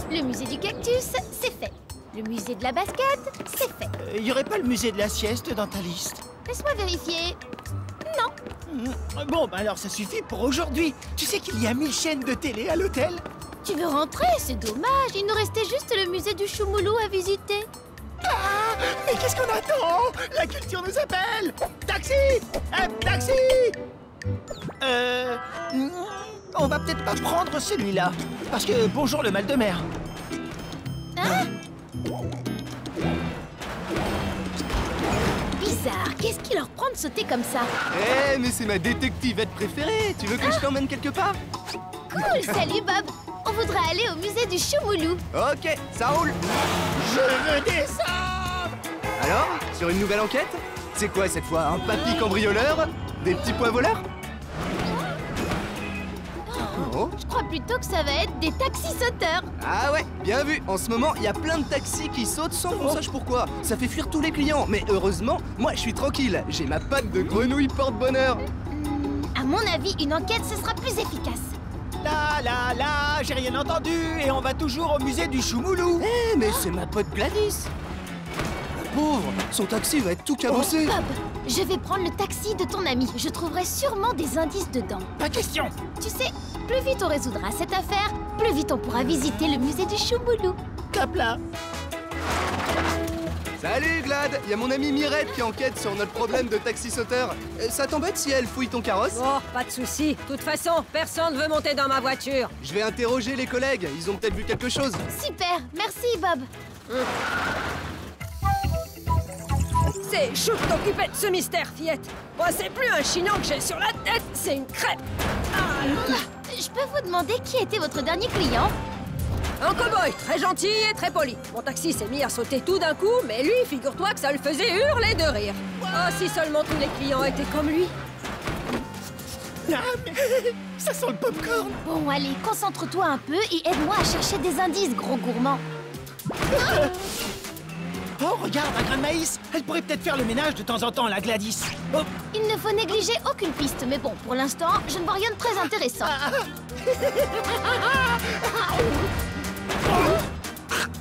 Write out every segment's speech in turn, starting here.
Le musée du cactus, c'est fait. Le musée de la basket, c'est fait. Y aurait pas le musée de la sieste dans ta liste? Laisse-moi vérifier. Non. Bon, bah alors ça suffit pour aujourd'hui. Tu sais qu'il y a 1000 chaînes de télé à l'hôtel? Tu veux rentrer? C'est dommage. Il nous restait juste le musée du Choumoulou à visiter. Ah, mais qu'est-ce qu'on attend? La culture nous appelle! Taxi! Taxi! On va peut-être pas prendre celui-là. Parce que bonjour le mal de mer. Hein? Bizarre. Qu'est-ce qui leur prend de sauter comme ça? Eh, mais c'est ma détectivette préférée. Tu veux que je t'emmène quelque part? Cool. Salut Bob. On voudrait aller au musée du Choumoulou. Ok, ça roule. Je veux descendre! Alors, sur une nouvelle enquête? C'est quoi cette fois? Un papy cambrioleur? Des petits pois voleurs? Oh. Je crois plutôt que ça va être des taxis sauteurs. Ah ouais, bien vu. En ce moment, il y a plein de taxis qui sautent sans qu'on sache pourquoi. Ça fait fuir tous les clients. Mais heureusement, moi, je suis tranquille. J'ai ma patte de grenouille porte-bonheur. À mon avis, une enquête, ce sera plus efficace. Là, j'ai rien entendu et on va toujours au musée du Choumoulou. Eh, mais c'est ma pote Gladys. La pauvre, son taxi va être tout cabossé. Bob, je vais prendre le taxi de ton ami. Je trouverai sûrement des indices dedans. Pas question. Tu sais, plus vite on résoudra cette affaire, plus vite on pourra visiter le musée du Choumoulou. Cap là. Salut Glad, il y a mon amie Mirette qui enquête sur notre problème de taxi sauteur. Ça t'embête si elle fouille ton carrosse? Oh, pas de souci. De toute façon, personne ne veut monter dans ma voiture. Je vais interroger les collègues, ils ont peut-être vu quelque chose. Super, merci Bob. C'est chou de t'occuper de ce mystère, fillette. Moi, c'est plus un chignon que j'ai sur la tête, c'est une crêpe. Je peux vous demander qui était votre dernier client? Un cow-boy, très gentil et très poli. Mon taxi s'est mis à sauter tout d'un coup, mais lui, figure-toi que ça le faisait hurler de rire. Oh, si seulement tous les clients étaient comme lui. Ah, mais ça sent le popcorn. Bon, allez, concentre-toi un peu et aide-moi à chercher des indices, gros gourmand. Oh, regarde, un grain de maïs. Elle pourrait peut-être faire le ménage de temps en temps, la Gladys. Oh. Il ne faut négliger aucune piste, mais bon, pour l'instant, je ne vois rien de très intéressant.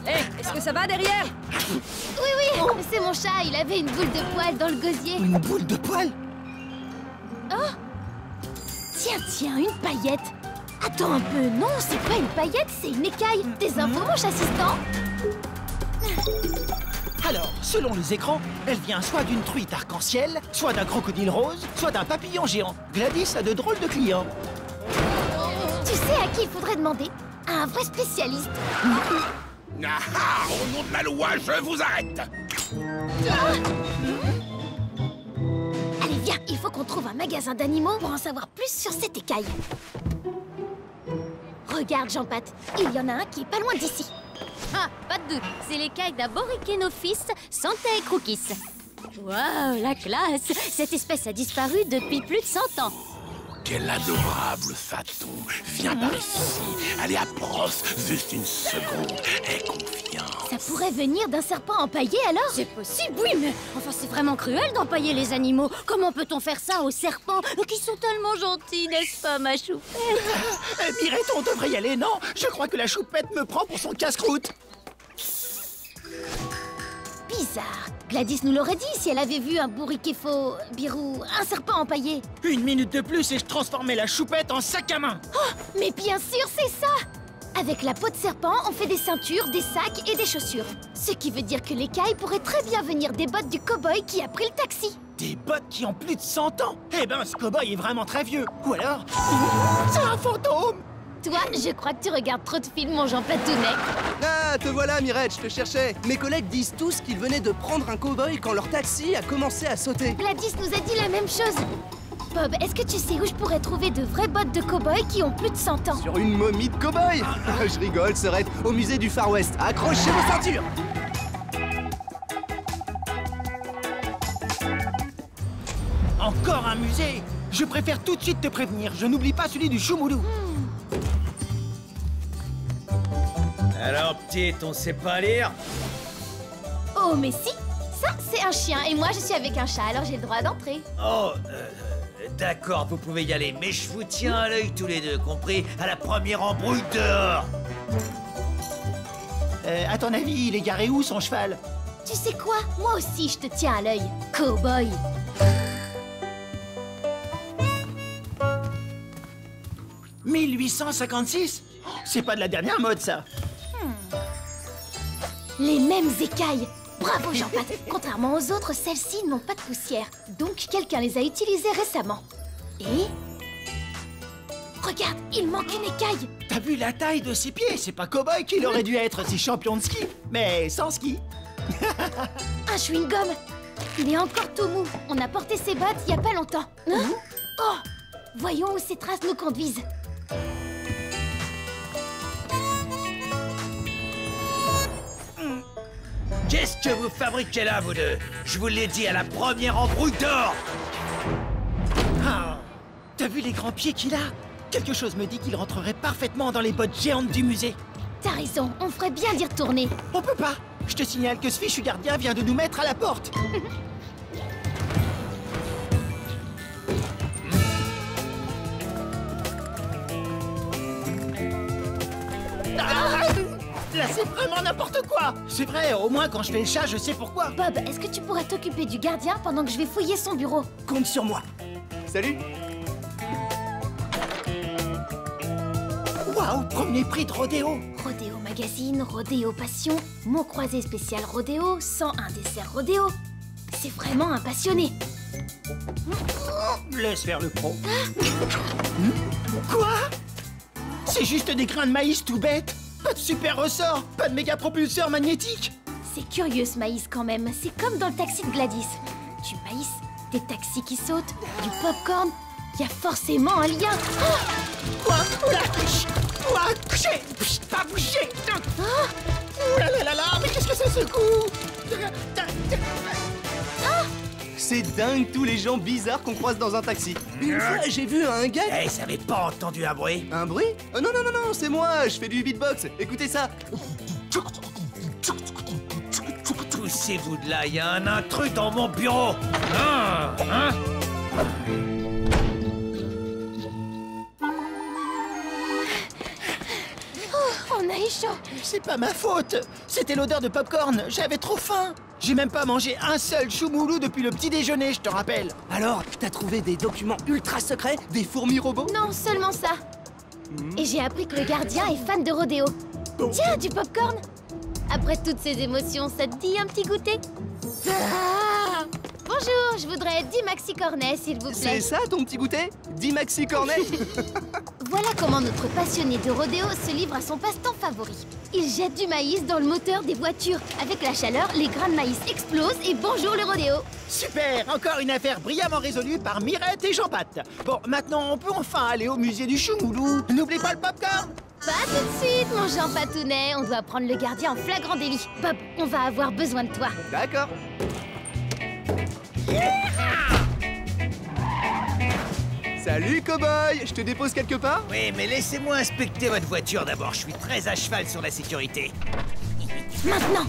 Hé, est-ce que ça va derrière? Oui, c'est mon chat, il avait une boule de poil dans le gosier. Une boule de poil? Tiens, une paillette. Attends un peu, non, c'est pas une paillette, c'est une écaille. Des infos, mon assistant? Alors, selon les écrans, elle vient soit d'une truite arc-en-ciel, soit d'un crocodile rose, soit d'un papillon géant. Gladys a de drôles de clients. Tu sais à qui il faudrait demander? À un vrai spécialiste. Ah, au nom de la loi, je vous arrête. Allez, viens, il faut qu'on trouve un magasin d'animaux pour en savoir plus sur cette écaille. Regarde, Jean-Pat, il y en a un qui est pas loin d'ici. Ah, pas de doute, c'est l'écaille d'un Borichénophis Santé et Crookis. Waouh, la classe! Cette espèce a disparu depuis plus de 100 ans. Quel adorable faton. Viens par ici. Allez, approche, juste une seconde. Aie confiance. Ça pourrait venir d'un serpent empaillé, alors? C'est possible, oui, mais enfin, c'est vraiment cruel d'empailler les animaux. Comment peut-on faire ça aux serpents qui sont tellement gentils, n'est-ce pas, ma choupette? Mirette, on devrait y aller, non? Je crois que la choupette me prend pour son casse-croûte. Bizarre. Gladys nous l'aurait dit si elle avait vu un birou, un serpent empaillé. Une minute de plus et je transformais la choupette en sac à main. Oh, mais bien sûr, c'est ça! Avec la peau de serpent, on fait des ceintures, des sacs et des chaussures. Ce qui veut dire que l'écaille pourrait très bien venir des bottes du cow-boy qui a pris le taxi. Des bottes qui ont plus de 100 ans. Eh ben, ce cow-boy est vraiment très vieux. Ou alors, c'est un fantôme. Toi, je crois que tu regardes trop de films, mon Jean Patounet. Ah, te voilà, Mirette, je te cherchais. Mes collègues disent tous qu'ils venaient de prendre un cow-boy quand leur taxi a commencé à sauter. Gladys nous a dit la même chose. Bob, est-ce que tu sais où je pourrais trouver de vraies bottes de cow-boy qui ont plus de 100 ans? Sur une momie de cow-boy. Je rigole, Serette, au musée du Far West. Accrochez vos ceintures. Encore un musée. Je préfère tout de suite te prévenir. Je n'oublie pas celui du Choumoulou. Alors, petite, on sait pas lire? Oh, mais si! Ça, c'est un chien, et moi, je suis avec un chat, alors j'ai le droit d'entrer. Oh, d'accord, vous pouvez y aller, mais je vous tiens à l'œil tous les deux, compris? À la première embrouille dehors! À ton avis, il est garé où, son cheval? Tu sais quoi? Moi aussi, je te tiens à l'œil. Cowboy. « 1856 ? C'est pas de la dernière mode, ça. Les mêmes écailles. Bravo, Jean-Pat. Contrairement aux autres, celles-ci n'ont pas de poussière. Donc, quelqu'un les a utilisées récemment. Et... regarde, il manque une écaille. T'as vu la taille de ses pieds? C'est pas Cowboy qu'il aurait dû être, c'est champion de ski. Mais sans ski. Un chewing-gum. Il est encore tout mou. On a porté ses bottes il y a pas longtemps. Hein? Oh! Voyons où ces traces nous conduisent. Qu'est-ce que vous fabriquez là, vous deux? Je vous l'ai dit à la première embrouille d'or. Ah, t'as vu les grands pieds qu'il a? Quelque chose me dit qu'il rentrerait parfaitement dans les bottes géantes du musée. T'as raison, on ferait bien d'y retourner. On peut pas. Je te signale que ce fichu gardien vient de nous mettre à la porte. Ah, là, c'est vraiment n'importe quoi. C'est vrai, au moins quand je fais le chat, je sais pourquoi. Bob, est-ce que tu pourrais t'occuper du gardien pendant que je vais fouiller son bureau? Compte sur moi. Salut. Waouh, premier prix de rodéo. Rodéo Magazine, Rodéo Passion, mot croisé spécial Rodéo, 101 dessert Rodéo. C'est vraiment un passionné. Laisse faire le pro. Quoi? C'est juste des grains de maïs tout bêtes. Pas de super ressort, pas de méga propulseur magnétique. C'est curieux ce maïs quand même, c'est comme dans le taxi de Gladys. Du maïs, des taxis qui sautent, du popcorn, il y a forcément un lien. Quoi? Oula, quoi? Chut, pas bouger. Ouh là là là là, mais qu'est-ce que ça secoue? C'est dingue tous les gens bizarres qu'on croise dans un taxi. Une fois, j'ai vu un gars... Eh, ça avait pas entendu un bruit? Un bruit? Non, non, non, non, c'est moi, je fais du beatbox. Écoutez ça. Poussez-vous de là, il y a un intrus dans mon bureau. Hein? On a eu chaud. C'est pas ma faute. C'était l'odeur de popcorn. J'avais trop faim. J'ai même pas mangé un seul choumoulou depuis le petit déjeuner, je te rappelle. Alors, t'as trouvé des documents ultra secrets? Des fourmis robots? Non, seulement ça. Et j'ai appris que le gardien est fan de rodéo. Tiens, du popcorn. Après toutes ces émotions, ça te dit un petit goûter? Bonjour, je voudrais 10 maxi cornets, s'il vous plaît. C'est ça ton petit goûter? 10 maxi cornets? Voilà comment notre passionné de rodéo se livre à son passe-temps favori. Il jette du maïs dans le moteur des voitures. Avec la chaleur, les grains de maïs explosent et bonjour le rodéo. Super, encore une affaire brillamment résolue par Mirette et Jean-Pat. Bon, maintenant on peut enfin aller au musée du choumoulou. N'oublie pas le popcorn. Pas tout de suite, mon Jean Patounet. On doit prendre le gardien en flagrant délit. Bob, on va avoir besoin de toi. D'accord. Salut, cow-boy! Je te dépose quelque part? Oui, mais laissez-moi inspecter votre voiture d'abord. Je suis très à cheval sur la sécurité. Maintenant!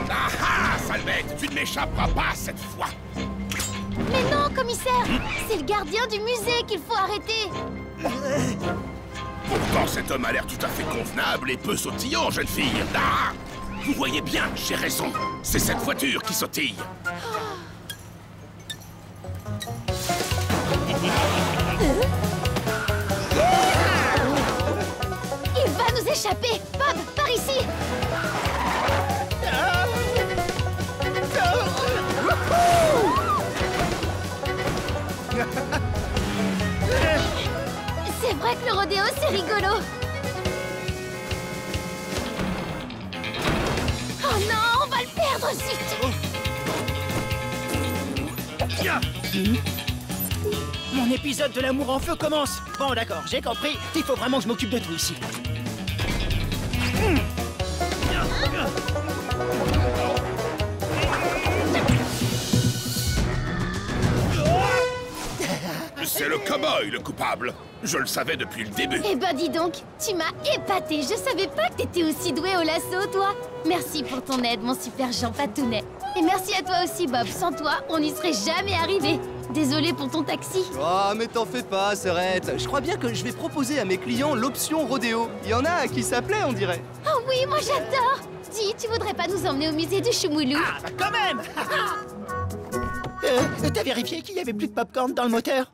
Ah ah, sale bête, tu ne m'échapperas pas cette fois. Mais non, commissaire! C'est le gardien du musée qu'il faut arrêter! Pourtant, cet homme a l'air tout à fait convenable et peu sautillant, jeune fille. Ah! Vous voyez bien, j'ai raison. C'est cette voiture qui sautille. Il va nous échapper! Bob, par ici! C'est vrai que le rodéo, c'est rigolo! Oh non, on va le perdre, zut! Mon épisode de l'amour en feu commence. Bon, d'accord, j'ai compris. Il faut vraiment que je m'occupe de tout ici. C'est C'est le cow-boy le coupable. Je le savais depuis le début. Eh ben dis donc, tu m'as épaté. Je savais pas que t'étais aussi doué au lasso, toi. Merci pour ton aide, mon super Jean Patounet. Et merci à toi aussi, Bob. Sans toi, on n'y serait jamais arrivé. Désolé pour ton taxi. Oh, mais t'en fais pas, Serette. Je crois bien que je vais proposer à mes clients l'option rodéo. Il y en a à qui ça plaît, on dirait. Oh oui, moi j'adore. Dis, tu voudrais pas nous emmener au musée du Choumoulou? Ah, bah quand même. T'as vérifié qu'il y avait plus de popcorn dans le moteur?